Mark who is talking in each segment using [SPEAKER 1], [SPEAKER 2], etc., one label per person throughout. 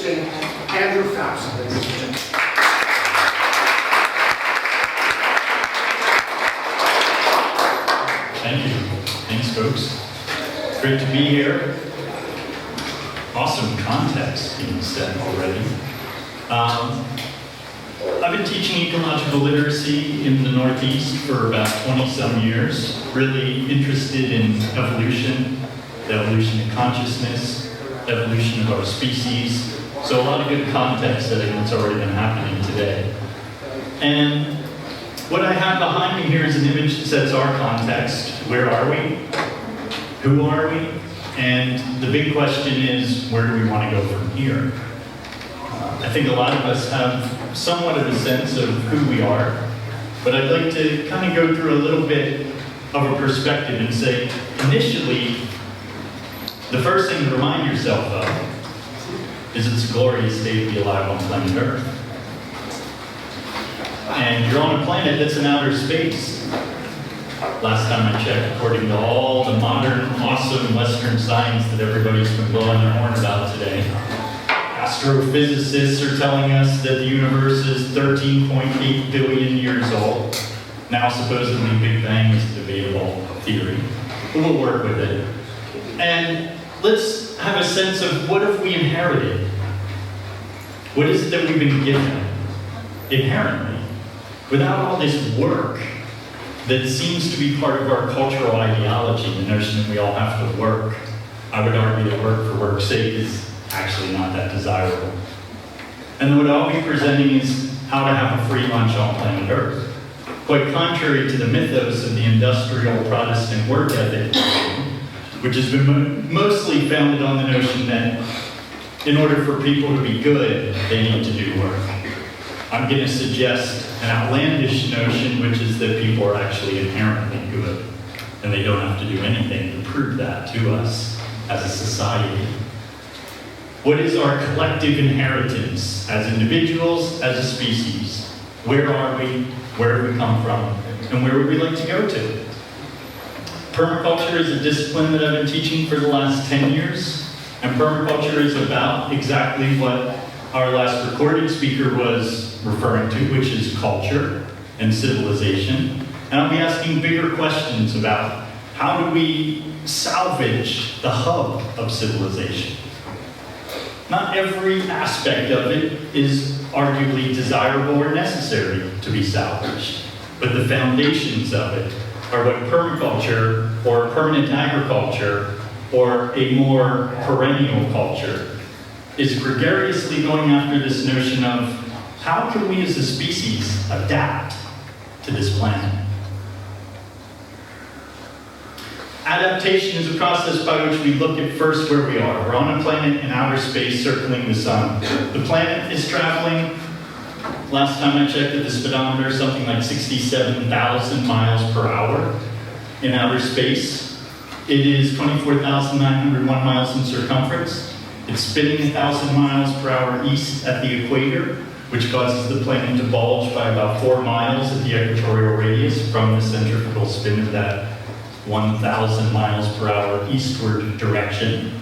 [SPEAKER 1] Christian Andrew Faust, ladies and gentlemen.
[SPEAKER 2] Thank you. Thanks, folks. Great to be here. Awesome context being set already. I've been teaching ecological literacy in the Northeast for about 20-some years, really interested in evolution, the evolution of consciousness, evolution of our species. So a lot of good context setting that's already been happening today. And what I have behind me here is an image that sets our context. Where are we? Who are we? And the big question is, where do we want to go from here? I think a lot of us have somewhat of a sense of who we are, but I'd like to kind of go through a little bit of a perspective and say, initially, the first thing to remind yourself of is it's a glorious day to be alive on planet Earth. And you're on a planet that's in outer space. Last time I checked, according to all the modern, awesome Western science that everybody's been blowing their horn about today, astrophysicists are telling us that the universe is 13.8 billion years old. Now, supposedly, Big Bang is a debatable theory, but we'll work with it. And let's have a sense of what have we inherited? What is it that we've been given inherently? Without all this work that seems to be part of our cultural ideology, the notion that we all have to work. I would argue that work for work's sake is actually not that desirable. And what I'll be presenting is how to have a free lunch on planet Earth. Quite contrary to the mythos of the industrial Protestant work ethic, which has been mostly founded on the notion that in order for people to be good, they need to do work. I'm going to suggest an outlandish notion, which is that people are actually inherently good, and they don't have to do anything to prove that to us as a society. What is our collective inheritance as individuals, as a species? Where are we? Where have we come from? And where would we like to go to? Permaculture is a discipline that I've been teaching for the last 10 years, and permaculture is about exactly what our last recorded speaker was referring to, which is culture and civilization. And I'll be asking bigger questions about how do we salvage the hub of civilization. Not every aspect of it is arguably desirable or necessary to be salvaged, but the foundations of it are what permaculture or permanent agriculture or a more perennial culture is gregariously going after this notion of how can we as a species adapt to this planet? Adaptation is a process by which we look at first where we are. We're on a planet in outer space circling the sun. The planet is traveling, last time I checked at the speedometer, something like 67,000 miles per hour in outer space. It is 24,901 miles in circumference. It's spinning 1,000 miles per hour east at the equator, which causes the planet to bulge by about 4 miles at the equatorial radius from the centrifugal spin of that 1,000 miles per hour eastward direction.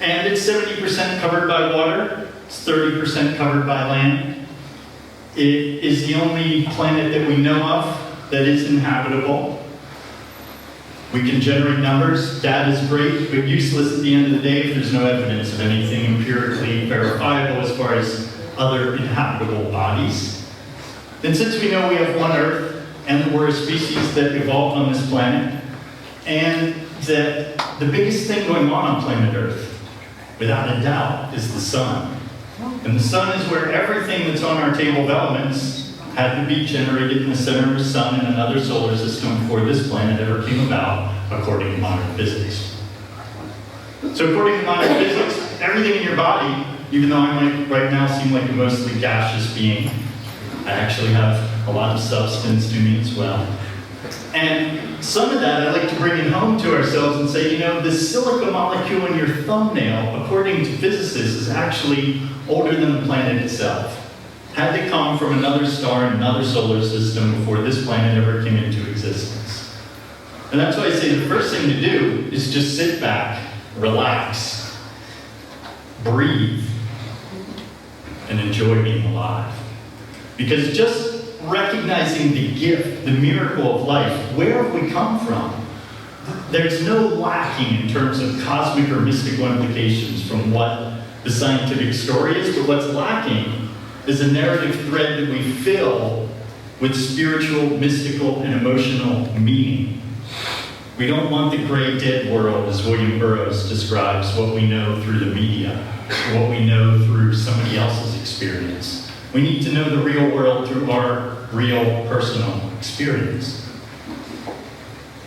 [SPEAKER 2] And it's 70% covered by water, it's 30% covered by land. It is the only planet that we know of that is inhabitable. We can generate numbers, data is great, but useless at the end of the day if there's no evidence of anything empirically verifiable as far as other inhabitable bodies. And since we know we have one Earth, and that we're a species that evolved on this planet, and that the biggest thing going on planet Earth, without a doubt, is the sun. And the sun is where everything that's on our table of elements had to be generated in the center of the sun in another solar system before this planet ever came about, according to modern physics. So according to modern physics, everything in your body, even though I might right now seem like a mostly gaseous being, I actually have a lot of substance to me as well. And some of that I'd like to bring it home to ourselves and say, you know, the silica molecule in your thumbnail, according to physicists, is actually older than the planet itself. Had to come from another star in another solar system before this planet ever came into existence. And that's why I say the first thing to do is just sit back, relax, breathe, and enjoy being alive. Because just recognizing the gift, the miracle of life, where have we come from? There's no lacking in terms of cosmic or mystical implications from what the scientific story is, but what's lacking is a narrative thread that we fill with spiritual, mystical, and emotional meaning. We don't want the gray dead world, as William Burroughs describes, what we know through the media, what we know through somebody else's experience. We need to know the real world through our real personal experience.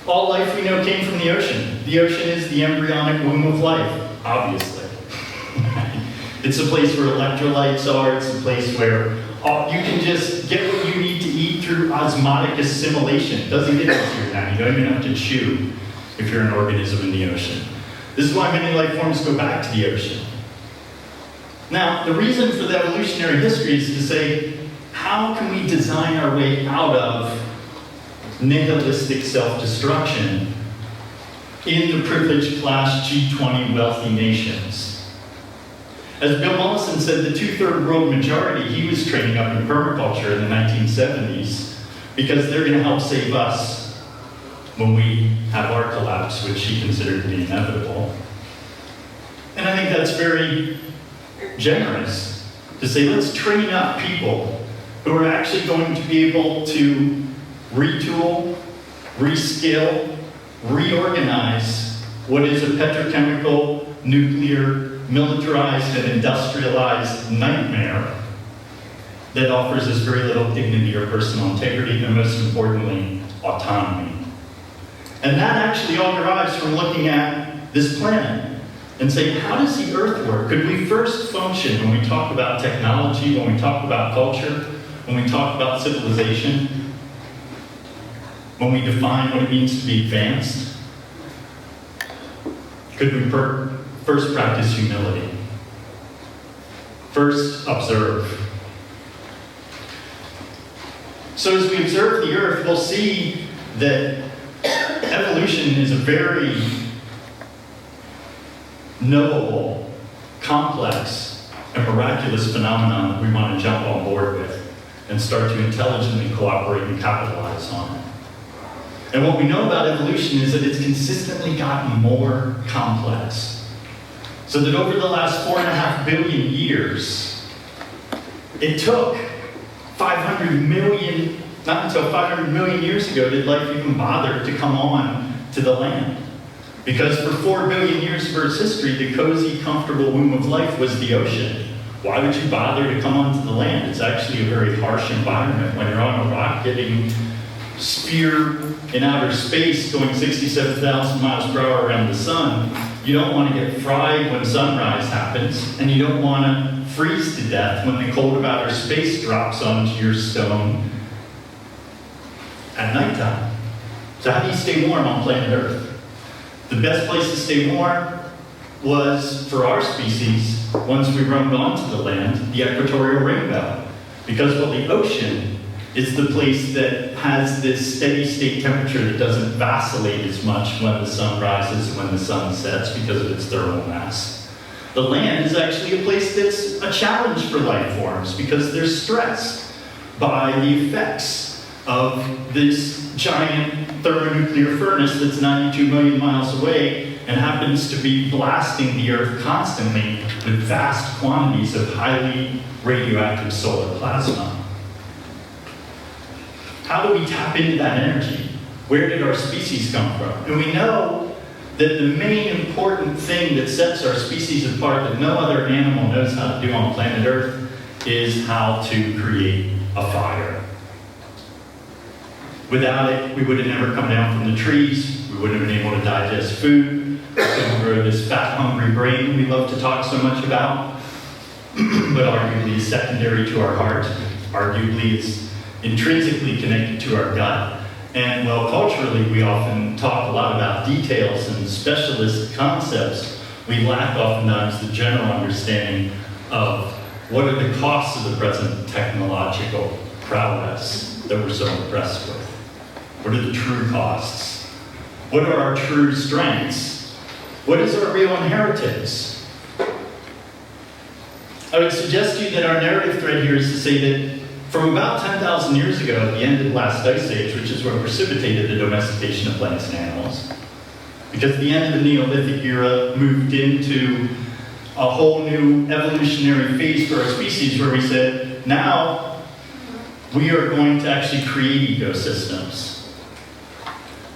[SPEAKER 2] All life we know came from the ocean. The ocean is the embryonic womb of life, obviously. It's a place where electrolytes are. It's a place where you can just get what you need to eat through osmotic assimilation. It doesn't get easier now. You don't even have to chew if you're an organism in the ocean. This is why many life forms go back to the ocean. Now, the reason for the evolutionary history is to say, how can we design our way out of nihilistic self-destruction in the privileged class G20 wealthy nations? As Bill Mollison said, the two-third world majority, he was training up in permaculture in the 1970s because they're going to help save us when we have our collapse, which he considered to be inevitable. And I think that's very generous to say, let's train up people who are actually going to be able to retool, reskill, reorganize what is a petrochemical, nuclear, militarized, and industrialized nightmare that offers us very little dignity or personal integrity, and most importantly, autonomy. And that actually all derives from looking at this planet and saying, how does the Earth work? Could we first function when we talk about technology, when we talk about culture, when we talk about civilization, when we define what it means to be advanced? Could we first practice humility? First, observe. So as we observe the Earth, we'll see that evolution is a very knowable, complex, and miraculous phenomenon that we want to jump on board with and start to intelligently cooperate and capitalize on. And what we know about evolution is that it's consistently gotten more complex. So that over the last 4.5 billion years, it took 500 million, not until 500 million years ago did life even bother to come on to the land. Because for 4 billion years of Earth's history, the cozy, comfortable womb of life was the ocean. Why would you bother to come onto the land? It's actually a very harsh environment. When you're on a rock getting sphere in outer space going 67,000 miles per hour around the sun, you don't want to get fried when sunrise happens, and you don't want to freeze to death when the cold of outer space drops onto your stone at nighttime. So how do you stay warm on planet Earth? The best place to stay warm was, for our species, once we roamed onto the land, the equatorial rainbow. Because, well, the ocean is the place that has this steady state temperature that doesn't vacillate as much when the sun rises and when the sun sets because of its thermal mass. The land is actually a place that's a challenge for life forms because they're stressed by the effects of this giant thermonuclear furnace that's 92 million miles away and happens to be blasting the Earth constantly with vast quantities of highly radioactive solar plasma. How do we tap into that energy? Where did our species come from? And we know that the main important thing that sets our species apart that no other animal knows how to do on planet Earth is how to create a fire. Without it, we would have never come down from the trees. We wouldn't have been able to digest food. We couldn't grow this fat, hungry brain we love to talk so much about, but arguably is secondary to our heart. Arguably is intrinsically connected to our gut. And well, culturally, we often talk a lot about details and specialist concepts. We lack oftentimes the general understanding of what are the costs of the present technological prowess that we're so impressed with. What are the true costs? What are our true strengths? What is our real inheritance? I would suggest to you that our narrative thread here is to say that from about 10,000 years ago, at the end of the last ice age, which is what precipitated the domestication of plants and animals, because the end of the Neolithic era moved into a whole new evolutionary phase for our species where we said, now we are going to actually create ecosystems.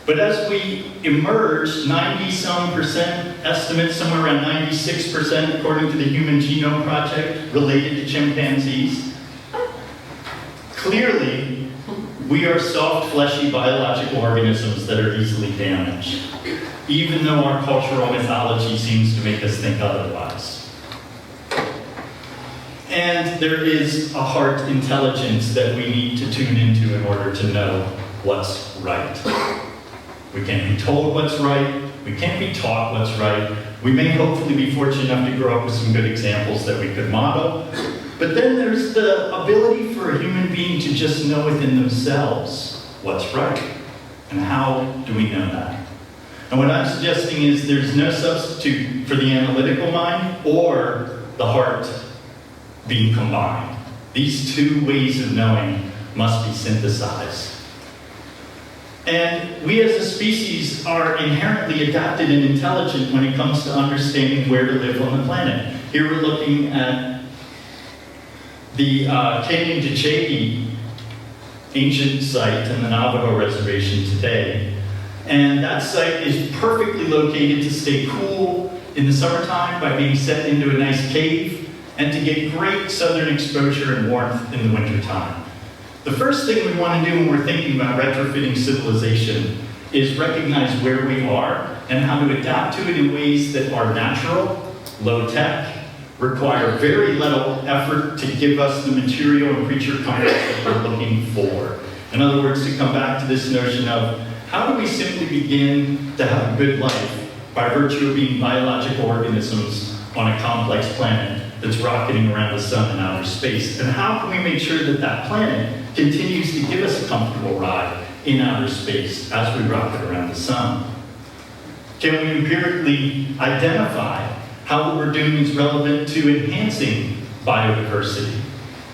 [SPEAKER 2] But as we emerged, 90-some% estimates, somewhere around 96% according to the Human Genome Project related to chimpanzees, clearly we are soft, fleshy biological organisms that are easily damaged, even though our cultural mythology seems to make us think otherwise. And there is a heart intelligence that we need to tune into in order to know what's right. We can't be told what's right. We can't be taught what's right. We may hopefully be fortunate enough to grow up with some good examples that we could model. But then there's the ability for a human being to just know within themselves what's right. And how do we know that? And what I'm suggesting is there's no substitute for the analytical mind or the heart being combined. These two ways of knowing must be synthesized. And we as a species are inherently adapted and intelligent when it comes to understanding where to live on the planet. Here we're looking at the Canyon de Chelly ancient site in the Navajo Reservation today. And that site is perfectly located to stay cool in the summertime by being set into a nice cave and to get great southern exposure and warmth in the wintertime. The first thing we want to do when we're thinking about retrofitting civilization is recognize where we are and how to adapt to it in ways that are natural, low-tech, require very little effort to give us the material and creature comforts that we're looking for. In other words, to come back to this notion of how do we simply begin to have a good life by virtue of being biological organisms on a complex planet that's rocketing around the sun in outer space? And how can we make sure that that planet continues to give us a comfortable ride in outer space as we rocket around the sun? Can we empirically identify how what we're doing is relevant to enhancing biodiversity?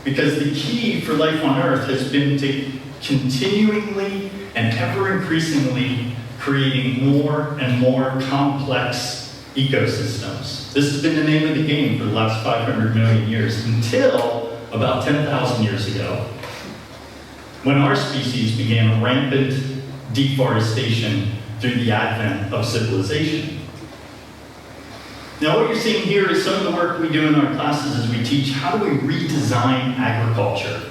[SPEAKER 2] Because the key for life on Earth has been to continuingly and ever increasingly creating more and more complex ecosystems. This has been the name of the game for the last 500 million years until about 10,000 years ago, when our species began rampant deforestation through the advent of civilization. Now what you're seeing here is some of the work we do in our classes as we teach how do we redesign agriculture.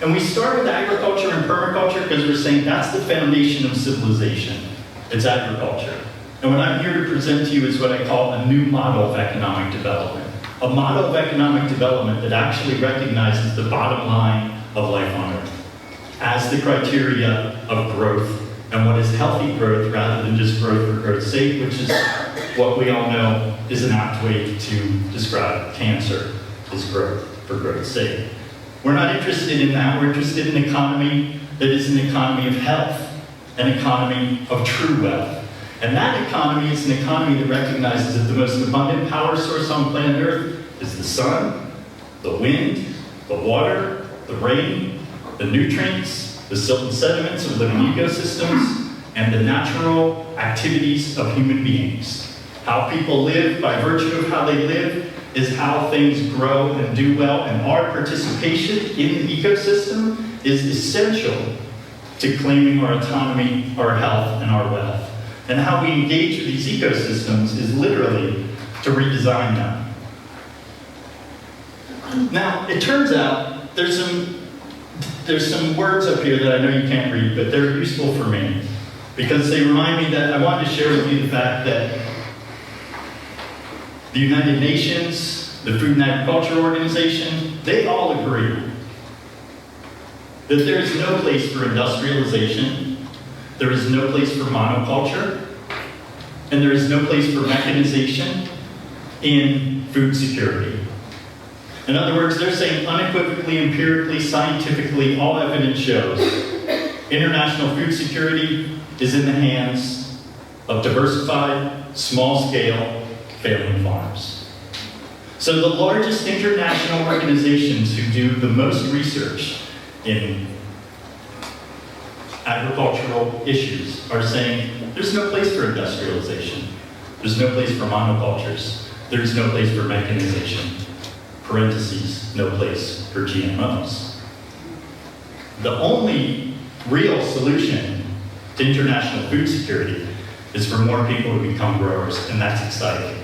[SPEAKER 2] And we start with agriculture and permaculture because we're saying that's the foundation of civilization. It's agriculture. And what I'm here to present to you is what I call a new model of economic development. A model of economic development that actually recognizes the bottom line of life on Earth as the criteria of growth and what is healthy growth rather than just growth for growth's sake, which is what we all know is an apt way to describe cancer, is growth for growth's sake. We're not interested in that. We're interested in an economy that is an economy of health, an economy of true wealth. And that economy is an economy that recognizes that the most abundant power source on planet Earth is the sun, the wind, the water, the rain, the nutrients, the silt and sediments of living ecosystems, and the natural activities of human beings. How people live by virtue of how they live is how things grow and do well, and our participation in the ecosystem is essential to claiming our autonomy, our health, and our wealth. And how we engage with these ecosystems is literally to redesign them. Now, it turns out there's some words up here that I know you can't read, but they're useful for me because they remind me that I wanted to share with you the fact that the United Nations, the Food and Agriculture Organization, they all agree that there is no place for industrialization, there is no place for monoculture, and there is no place for mechanization in food security. In other words, they're saying unequivocally, empirically, scientifically, all evidence shows international food security is in the hands of diversified, small-scale, family farms. So the largest international organizations who do the most research in agricultural issues are saying there's no place for industrialization. There's no place for monocultures. There's no place for mechanization. Parentheses, no place for GMOs. The only real solution to international food security is for more people to become growers, and that's exciting.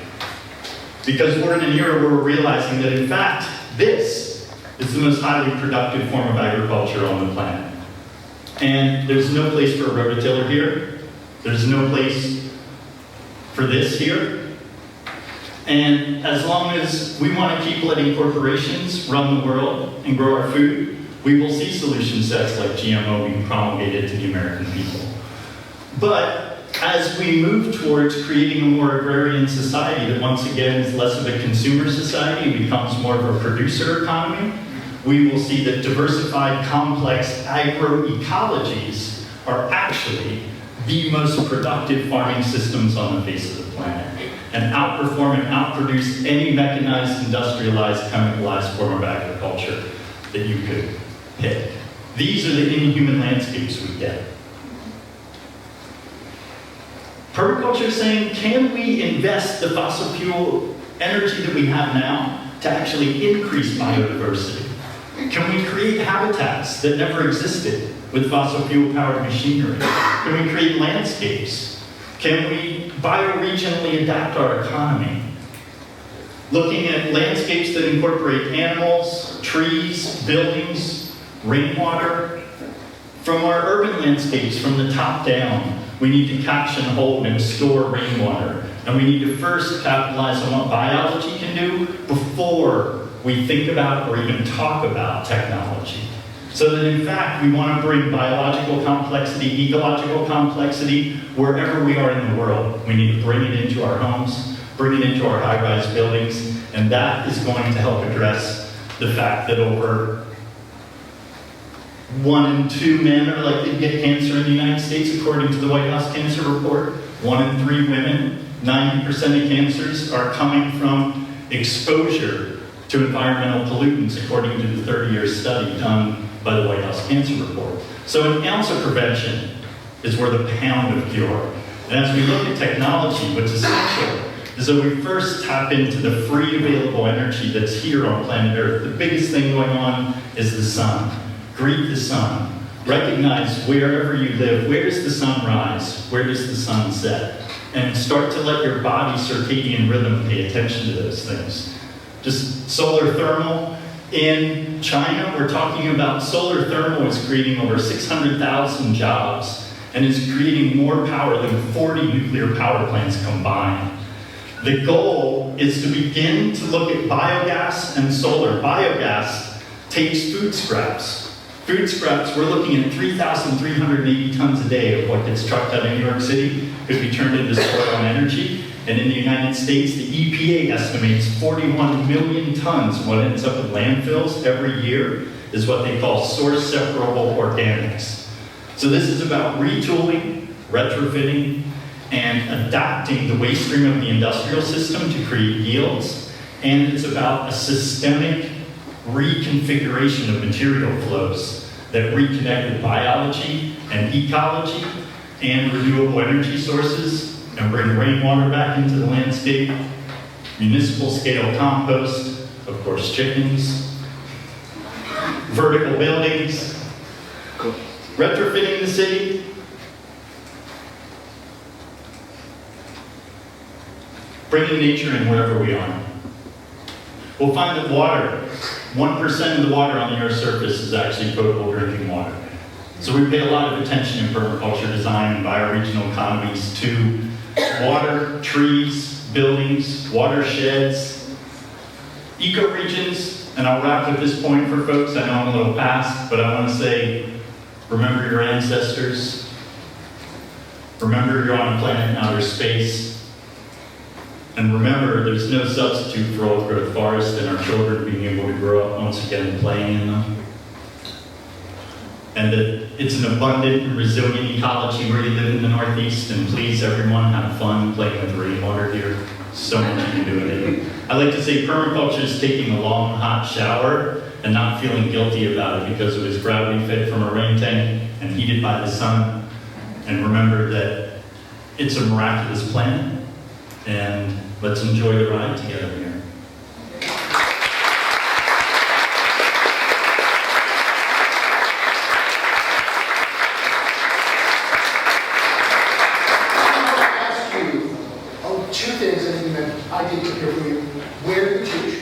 [SPEAKER 2] Because we're in an era where we're realizing that, in fact, this is the most highly productive form of agriculture on the planet. And there's no place for a rototiller here. There's no place for this here. And as long as we want to keep letting corporations run the world and grow our food, we will see solution sets like GMO being promulgated to the American people. But as we move towards creating a more agrarian society that once again is less of a consumer society and becomes more of a producer economy, we will see that diversified, complex agroecologies are actually the most productive farming systems on the face of the planet and outperform and outproduce any mechanized, industrialized, chemicalized form of agriculture that you could pick. These are the inhuman landscapes we get. Permaculture is saying, can we invest the fossil fuel energy that we have now to actually increase biodiversity? Can we create habitats that never existed with fossil fuel-powered machinery? Can we create landscapes? Can we bioregionally adapt our economy? Looking at landscapes that incorporate animals, trees, buildings, rainwater. From our urban landscapes, from the top down, we need to catch and hold and store rainwater. And we need to first capitalize on what biology can do before we think about or even talk about technology. So that in fact, we want to bring biological complexity, ecological complexity, wherever we are in the world. We need to bring it into our homes, bring it into our high-rise buildings, and that is going to help address the fact that over 1 in 2 men are likely to get cancer in the United States, according to the White House Cancer Report. 1 in 3 women, 90% of cancers are coming from exposure to environmental pollutants, according to the 30-year study done by the White House Cancer Report. So an ounce of prevention is worth a pound of cure. And as we look at technology, what's essential is that we first tap into the free available energy that's here on planet Earth. The biggest thing going on is the sun. Greet the sun. Recognize wherever you live, where does the sun rise? Where does the sun set? And start to let your body's circadian rhythm pay attention to those things. Just solar thermal. In China, we're talking about solar thermal is creating over 600,000 jobs and is creating more power than 40 nuclear power plants combined. The goal is to begin to look at biogas and solar. Biogas takes food scraps. Food scraps, we're looking at 3,380 tons a day of what gets trucked out of New York City could be turned into soil and energy. And in the United States, the EPA estimates 41 million tons of what ends up in landfills every year is what they call source separable organics. So this is about retooling, retrofitting, and adapting the waste stream of the industrial system to create yields. And it's about a systemic reconfiguration of material flows that reconnect with biology and ecology and renewable energy sources and bring rainwater back into the landscape, municipal scale compost, of course chickens, vertical buildings, retrofitting the city, bringing nature in wherever we are. We'll find that water, 1% of the water on the Earth's surface is actually potable drinking water. So we pay a lot of attention in permaculture design and bioregional economies to water, trees, buildings, watersheds, ecoregions, and I'll wrap at this point for folks. I know I'm a little past, but I want to say, remember your ancestors. Remember you're on a planet in outer space. And remember, there's no substitute for old growth forest and our children being able to grow up once again playing in them. And that it's an abundant and resilient ecology where you live in the Northeast. And please, everyone, have fun playing with rainwater here. So much you can do with it. I like to say permaculture is taking a long, hot shower and not feeling guilty about it because it was gravity fed from a rain tank and heated by the sun. And remember that it's a miraculous planet, and let's enjoy the ride together here.
[SPEAKER 1] Two things, and then I did hear from you. Where do you teach?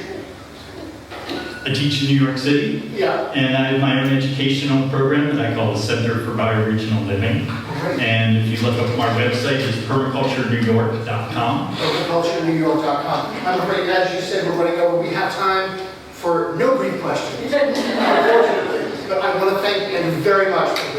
[SPEAKER 2] I teach in New York City,
[SPEAKER 1] Yeah.
[SPEAKER 2] and I have my own educational program that I call the Center for Bioregional Living.
[SPEAKER 1] Great.
[SPEAKER 2] And if you look up my website, it's permaculturenewyork.com.
[SPEAKER 1] Permaculturenewyork.com. I'm afraid, as you said, we're running over. We have time for no brief questions, unfortunately. But I want to thank you very much for